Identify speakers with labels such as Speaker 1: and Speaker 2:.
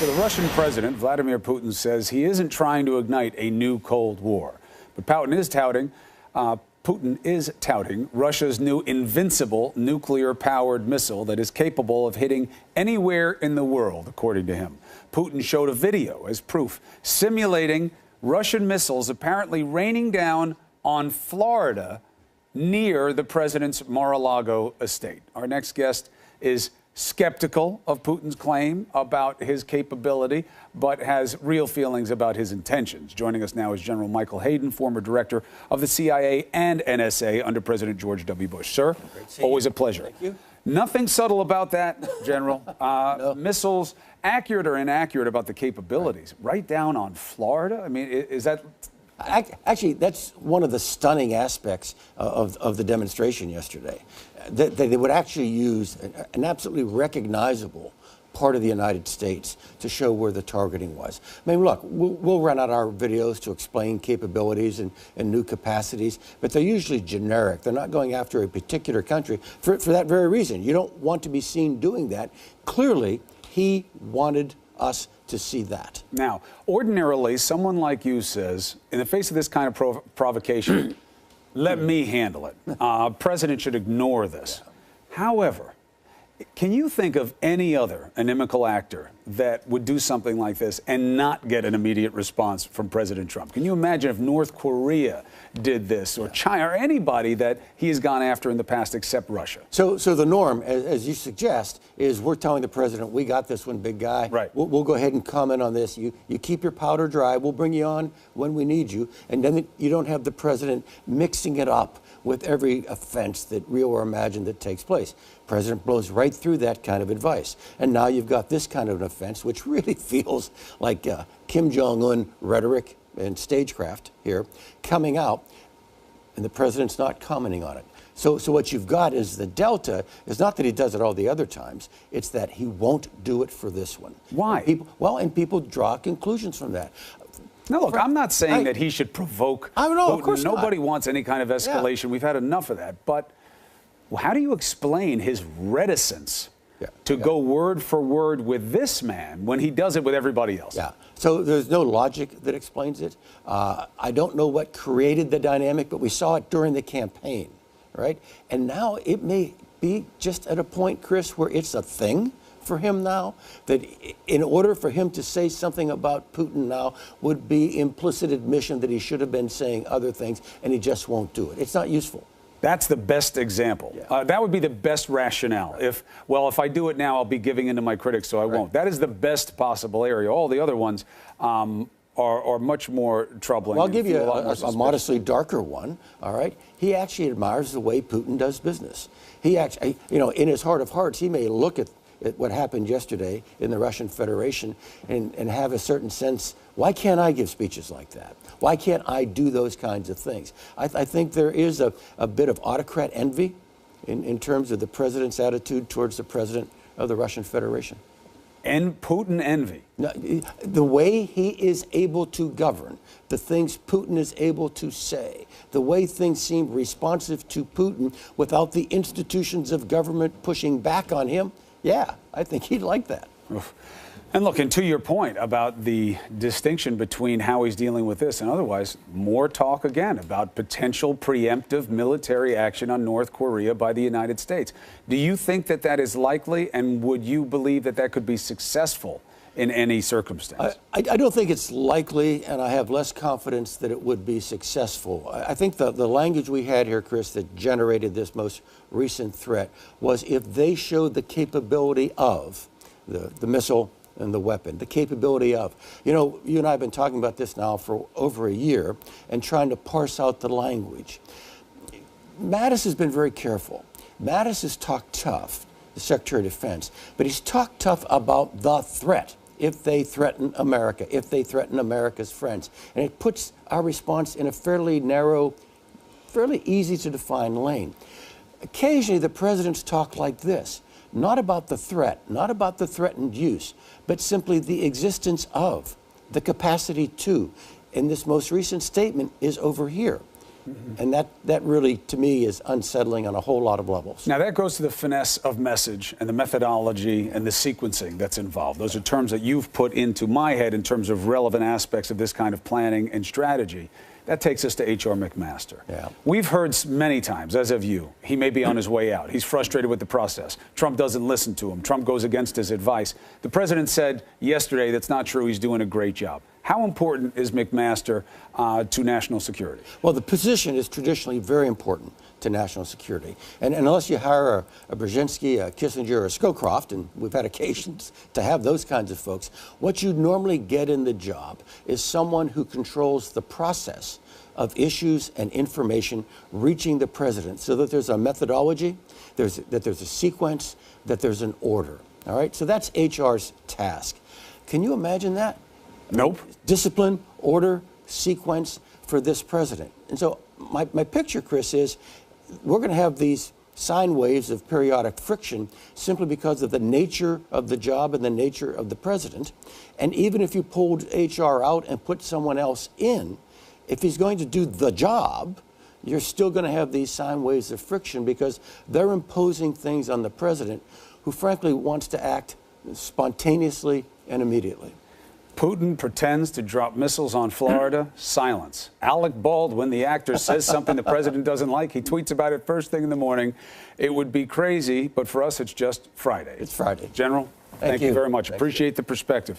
Speaker 1: So the Russian president, Vladimir Putin, says he isn't trying to ignite a new Cold War. But Putin is touting Russia's new invincible nuclear-powered missile that is capable of hitting anywhere in the world, according to him. Putin showed a video as proof, simulating Russian missiles apparently raining down on Florida near the president's Mar-a-Lago estate. Our next guest is skeptical of Putin's claim about his capability, but has real feelings about his intentions. Joining us now is General Michael Hayden, former director of the CIA and NSA under President George W. Bush. Sir, always a pleasure.
Speaker 2: Thank you.
Speaker 1: Nothing subtle about that, General.
Speaker 2: No.
Speaker 1: Missiles, accurate or inaccurate about the capabilities, right down on Florida? I mean, is that...
Speaker 2: Actually, that's one of the stunning aspects of the demonstration yesterday, that they would actually use an absolutely recognizable part of the United States to show where the targeting was. I mean, look, we'll run out our videos to explain capabilities and new capacities, but they're usually generic. They're not going after a particular country for that very reason. You don't want to be seen doing that. Clearly, he wanted us to see that.
Speaker 1: Now, ordinarily, someone like you says, in the face of this kind of provocation, let me handle it. President should ignore this. However, can you think of any other inimical actor that would do something like this and not get an immediate response from President Trump? Can you imagine if North Korea did this, or China, or anybody that he has gone after in the past except Russia?
Speaker 2: So the norm, as you suggest, is we're telling the president, we got this one, big guy.
Speaker 1: Right.
Speaker 2: We'll go ahead and comment on this. You keep your powder dry. We'll bring you on when we need you. And then you don't have the president mixing it up with every offense that real or imagined that takes place. President blows right through that kind of advice. And now you've got this kind of an offense, which really feels like Kim Jong-un rhetoric and stagecraft here coming out, and the president's not commenting on it. So what you've got is the delta is not that he does it all the other times, it's that he won't do it for this one.
Speaker 1: Why?
Speaker 2: And people draw conclusions from that.
Speaker 1: No, look, I'm not saying that he should provoke
Speaker 2: I don't know,
Speaker 1: Putin.
Speaker 2: Of course
Speaker 1: Nobody
Speaker 2: not.
Speaker 1: wants any kind of escalation.
Speaker 2: Yeah.
Speaker 1: We've had enough of that. But how do you explain his reticence to go word for word with this man when he does it with everybody else?
Speaker 2: Yeah. So there's no logic that explains it. I don't know what created the dynamic, but we saw it during the campaign, right? And now it may be just at a point, Chris, where it's a thing for him now, that in order for him to say something about Putin now would be implicit admission that he should have been saying other things, and he just won't do it. It's not useful. That's
Speaker 1: the best example.
Speaker 2: Yeah.
Speaker 1: That would be the best rationale.
Speaker 2: Right.
Speaker 1: If I do it now, I'll be giving in to my critics, so I won't. That is the best possible area. All the other ones are much more troubling.
Speaker 2: Well, I'll give you a modestly darker one, all right? He actually admires the way Putin does business. He actually, in his heart of hearts, he may look at what happened yesterday in the Russian Federation and have a certain sense, why can't I give speeches like that? Why can't I do those kinds of things? I think there is a bit of autocrat envy in terms of the president's attitude towards the president of the Russian Federation.
Speaker 1: And Putin envy.
Speaker 2: No, the way he is able to govern, the things Putin is able to say, the way things seem responsive to Putin without the institutions of government pushing back on him, yeah, I think he'd like that.
Speaker 1: And look, and to your point about the distinction between how he's dealing with this and otherwise, more talk again about potential preemptive military action on North Korea by the United States. Do you think that that is likely, and would you believe that that could be successful in any circumstance?
Speaker 2: I don't think it's likely, and I have less confidence that it would be successful. I think the language we had here, Chris, that generated this most recent threat was if they showed the capability of the missile and the weapon, the capability of. You and I have been talking about this now for over a year and trying to parse out the language. Mattis has been very careful. Mattis has talked tough, the Secretary of Defense, but he's talked tough about the threat. If they threaten America, if they threaten America's friends. And it puts our response in a fairly narrow, fairly easy to define lane. Occasionally the presidents talk like this, not about the threat, not about the threatened use, but simply the existence of, the capacity to. And this most recent statement is over here. And that really, to me, is unsettling on a whole lot of levels.
Speaker 1: Now, that goes to the finesse of message and the methodology and the sequencing that's involved. Those are terms that you've put into my head in terms of relevant aspects of this kind of planning and strategy. That takes us to H.R. McMaster.
Speaker 2: Yeah.
Speaker 1: We've heard many times, as have you, he may be on his way out. He's frustrated with the process. Trump doesn't listen to him. Trump goes against his advice. The president said yesterday that's not true. He's doing a great job. How important is McMaster to national security?
Speaker 2: Well, the position is traditionally very important to national security. And unless you hire a Brzezinski, a Kissinger, or a Scowcroft, and we've had occasions to have those kinds of folks, what you normally get in the job is someone who controls the process of issues and information reaching the president, so that there's a methodology, that there's a sequence, that there's an order. All right? So that's HR's task. Can you imagine that?
Speaker 1: Nope.
Speaker 2: Discipline, order, sequence for this president. And so my picture, Chris, is we're going to have these sine waves of periodic friction simply because of the nature of the job and the nature of the president. And even if you pulled HR out and put someone else in, if he's going to do the job, you're still going to have these sine waves of friction because they're imposing things on the president who frankly wants to act spontaneously and immediately.
Speaker 1: Putin pretends to drop missiles on Florida. Silence. Alec Baldwin, the actor, says something the president doesn't like. He tweets about it first thing in the morning. It would be crazy, but for us, it's just Friday.
Speaker 2: It's Friday.
Speaker 1: General, thank you very much. Appreciate the perspective.